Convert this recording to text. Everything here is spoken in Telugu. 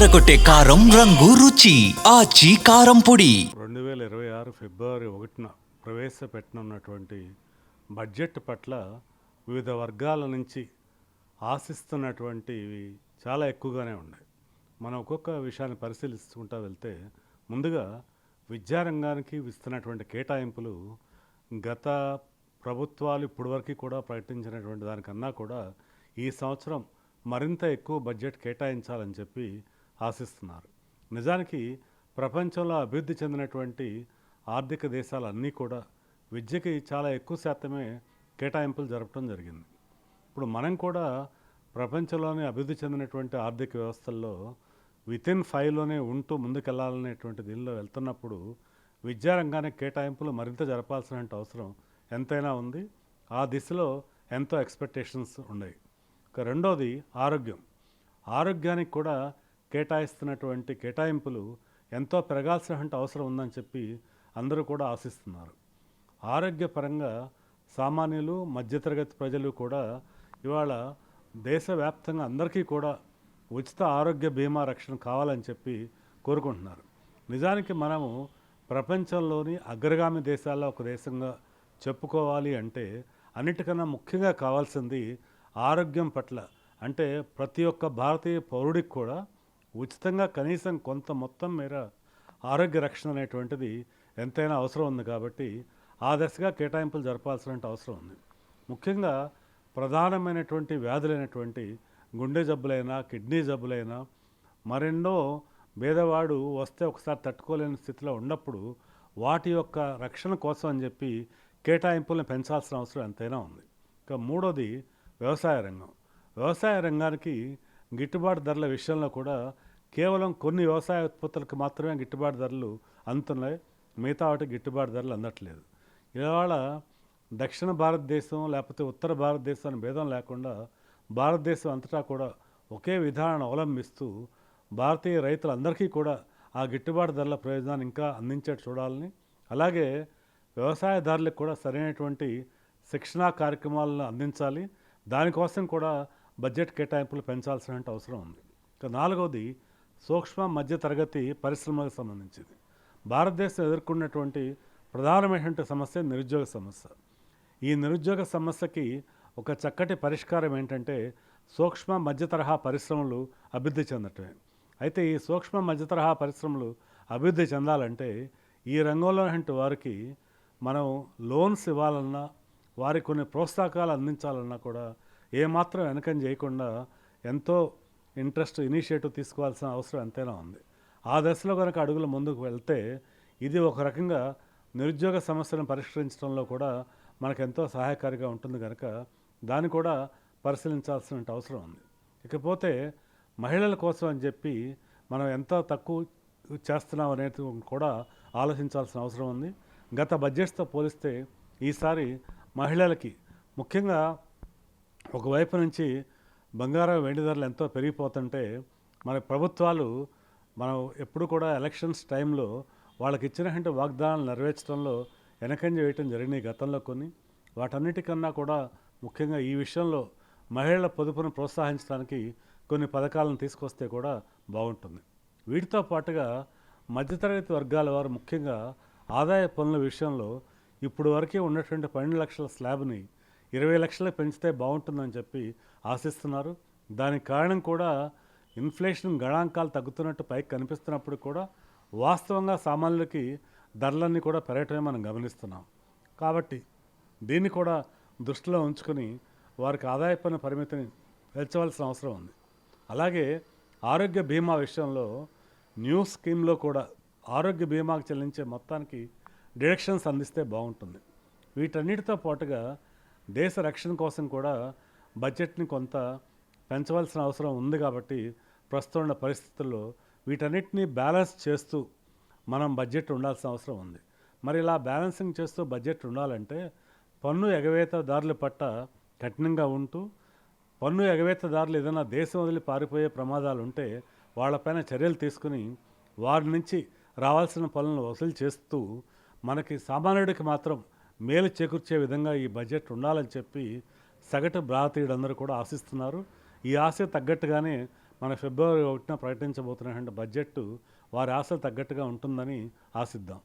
అదరకొట్టే కారం రంగు రుచి ఆచి కారం పొడి. 2026 ఫిబ్రవరి 1న ప్రవేశపెట్టనున్నటువంటి బడ్జెట్ పట్ల వివిధ వర్గాల నుంచి ఆశిస్తున్నటువంటివి చాలా ఎక్కువగానే ఉన్నాయి. మనం ఒక్కొక్క విషయాన్ని పరిశీలిస్తుంటా వెళ్తే ముందుగా విద్యారంగానికి ఇస్తున్నటువంటి కేటాయింపులు గత ప్రభుత్వాలు ఇప్పటివరకు కూడా ప్రకటించినటువంటి దానికన్నా కూడా ఈ సంవత్సరం మరింత ఎక్కువ బడ్జెట్ కేటాయించాలని చెప్పి ఆశిస్తున్నారు. నిజానికి ప్రపంచంలో అభివృద్ధి చెందినటువంటి ఆర్థిక దేశాలన్నీ కూడా విద్యకి చాలా ఎక్కువ శాతమే కేటాయింపులు జరపడం జరిగింది. ఇప్పుడు మనం కూడా ప్రపంచంలోని అభివృద్ధి చెందినటువంటి ఆర్థిక వ్యవస్థల్లో వితిన్ 5లోనే ఉంటూ ముందుకెళ్లాలనేటువంటి దీనిలో వెళ్తున్నప్పుడు విద్యారంగానికి కేటాయింపులు మరింత జరపాల్సిన అవసరం ఎంతైనా ఉంది. ఆ దిశలో ఎంతో ఎక్స్పెక్టేషన్స్ ఉన్నాయి. రెండోది ఆరోగ్యానికి కూడా కేటాయిస్తున్నటువంటి కేటాయింపులు ఎంతో పెరగాల్సిన అవసరం ఉందని చెప్పి అందరూ కూడా ఆశిస్తున్నారు. ఆరోగ్యపరంగా సామాన్యులు మధ్యతరగతి ప్రజలు కూడా ఇవాళ దేశవ్యాప్తంగా అందరికీ కూడా ఉచిత ఆరోగ్య బీమా రక్షణ కావాలని చెప్పి కోరుకుంటున్నారు. నిజానికి మనము ప్రపంచంలోని అగ్రగామి దేశాల్లో ఒక దేశంగా చెప్పుకోవాలి అంటే అన్నిటికన్నా ముఖ్యంగా కావాల్సింది ఆరోగ్యం పట్ల, అంటే ప్రతి ఒక్క భారతీయ పౌరుడికి కూడా ఉచితంగా కనీసం కొంత మొత్తం మేర ఆరోగ్య రక్షణ అనేటువంటిది ఎంతైనా అవసరం ఉంది. కాబట్టి ఆ దశగా కేటాయింపులు జరపాల్సిన అవసరం ఉంది. ముఖ్యంగా ప్రధానమైనటువంటి వ్యాధులైనటువంటి గుండె జబ్బులైనా కిడ్నీ జబ్బులైనా మరెన్నో పేదవాడు వస్తే ఒకసారి తట్టుకోలేని స్థితిలో ఉన్నప్పుడు వాటి యొక్క రక్షణ కోసం అని చెప్పి కేటాయింపులను పెంచాల్సిన అవసరం ఎంతైనా ఉంది. ఇక మూడోది వ్యవసాయ రంగానికి గిట్టుబాటు ధరల విషయంలో కూడా కేవలం కొన్ని వ్యవసాయ ఉత్పత్తులకు మాత్రమే గిట్టుబాటు ధరలు అందుతున్నాయి, మిగతా వాటికి గిట్టుబాటు ధరలు అందట్లేదు. ఇవాళ దక్షిణ భారతదేశం లేకపోతే ఉత్తర భారతదేశం అని భేదం లేకుండా భారతదేశం అంతటా కూడా ఒకే విధానాన్ని అవలంబిస్తూ భారతీయ రైతులందరికీ కూడా ఆ గిట్టుబాటు ధరల ప్రయోజనాన్ని ఇంకా అందించేట్టు చూడాలని, అలాగే వ్యవసాయదారులకు కూడా సరైనటువంటి శిక్షణా కార్యక్రమాలను అందించాలి. దానికోసం కూడా బడ్జెట్ కేటాయింపులు పెంచాల్సిన అవసరం ఉంది. ఇక నాలుగవది సూక్ష్మ మధ్య తరగతి పరిశ్రమలకు సంబంధించింది. భారతదేశం ఎదుర్కొన్నటువంటి ప్రధానమైనటువంటి సమస్య నిరుద్యోగ సమస్య. ఈ నిరుద్యోగ సమస్యకి ఒక చక్కటి పరిష్కారం ఏంటంటే సూక్ష్మ మధ్య తరహా పరిశ్రమలు అభివృద్ధి చెందటమే. అయితే ఈ సూక్ష్మ మధ్య తరహా పరిశ్రమలు అభివృద్ధి చెందాలంటే ఈ రంగంలో వారికి మనం లోన్స్ ఇవ్వాలన్నా, వారికి కొన్ని ప్రోత్సాహకాలు అందించాలన్నా కూడా ఏమాత్రం వెనకం చేయకుండా ఎంతో ఇనిషియేటివ్ తీసుకోవాల్సిన అవసరం ఎంతైనా ఉంది. ఆ దశలో కనుక అడుగులు ముందుకు వెళ్తే ఇది ఒక రకంగా నిరుద్యోగ సమస్యను పరిష్కరించడంలో కూడా మనకెంతో సహాయకారిగా ఉంటుంది కనుక దాన్ని కూడా పరిశీలించాల్సిన అవసరం ఉంది. ఇకపోతే మహిళల కోసం అని చెప్పి మనం ఎంత తక్కువ చేస్తున్నాం అనేది కూడా ఆలోచించాల్సిన అవసరం ఉంది. గత బడ్జెట్స్తో పోలిస్తే ఈసారి మహిళలకి ముఖ్యంగా ఒకవైపు నుంచి బంగారం వెండి ధరలు ఎంతో పెరిగిపోతుంటే మన ప్రభుత్వాలు మనం ఎప్పుడు కూడా ఎలక్షన్స్ టైంలో వాళ్ళకి ఇచ్చినటువంటి వాగ్దానాలు నెరవేర్చడంలో వెనకంజ వేయటం జరిగినాయి గతంలో కొన్ని. వాటన్నిటికన్నా కూడా ముఖ్యంగా ఈ విషయంలో మహిళల పొదుపును ప్రోత్సహించడానికి కొన్ని పథకాలను తీసుకొస్తే కూడా బాగుంటుంది. వీటితో పాటుగా మధ్యతరగతి వర్గాల వారు ముఖ్యంగా ఆదాయ పన్నుల విషయంలో ఇప్పుడు వరకే ఉన్నటువంటి 12 లక్షల స్లాబ్ని 20 లక్షలకు పెంచితే బాగుంటుందని చెప్పి ఆశిస్తున్నారు. దానికి కారణం కూడా ఇన్ఫ్లేషన్ గణాంకాలు తగ్గుతున్నట్టు పైకి కనిపిస్తున్నప్పుడు కూడా వాస్తవంగా సామాన్యులకి ధరలన్నీ కూడా పెరగటమే మనం గమనిస్తున్నాం. కాబట్టి దీన్ని కూడా దృష్టిలో ఉంచుకొని వారికి ఆదాయ పన్ను పరిమితిని పెంచవలసిన అవసరం ఉంది. అలాగే ఆరోగ్య బీమా విషయంలో న్యూ స్కీమ్లో కూడా ఆరోగ్య బీమాకు చెల్లించే మొత్తానికి డిడక్షన్స్ అందిస్తే బాగుంటుంది. వీటన్నిటితో పాటుగా దేశ రక్షణ కోసం కూడా బడ్జెట్ని కొంత పెంచవలసిన అవసరం ఉంది. కాబట్టి ప్రస్తుతం ఉన్న పరిస్థితుల్లో వీటన్నిటినీ బ్యాలెన్స్ చేస్తూ మనం బడ్జెట్ ఉండాల్సిన అవసరం ఉంది. మరి ఇలా బ్యాలెన్సింగ్ చేస్తూ బడ్జెట్ ఉండాలంటే పన్ను ఎగవేతదారుల పట్ల కఠినంగా ఉంటూ పన్ను ఎగవేతదారులు ఏదైనా దేశం వదిలి పారిపోయే ప్రమాదాలు ఉంటే వాళ్ళపైన చర్యలు తీసుకుని వారి నుంచి రావాల్సిన పనులను వసూలు చేస్తూ మనకి సామాన్యుడికి మాత్రం మేలు చేకూర్చే విధంగా ఈ బడ్జెట్ ఉండాలని చెప్పి సగటు భారతీయులందరూ కూడా ఆశిస్తున్నారు. ఈ ఆశ తగ్గట్టుగానే మన ఫిబ్రవరి 1న ప్రకటించబోతున్నటువంటి బడ్జెట్ వారి ఆశలు తగ్గట్టుగా ఉంటుందని ఆశిద్దాం.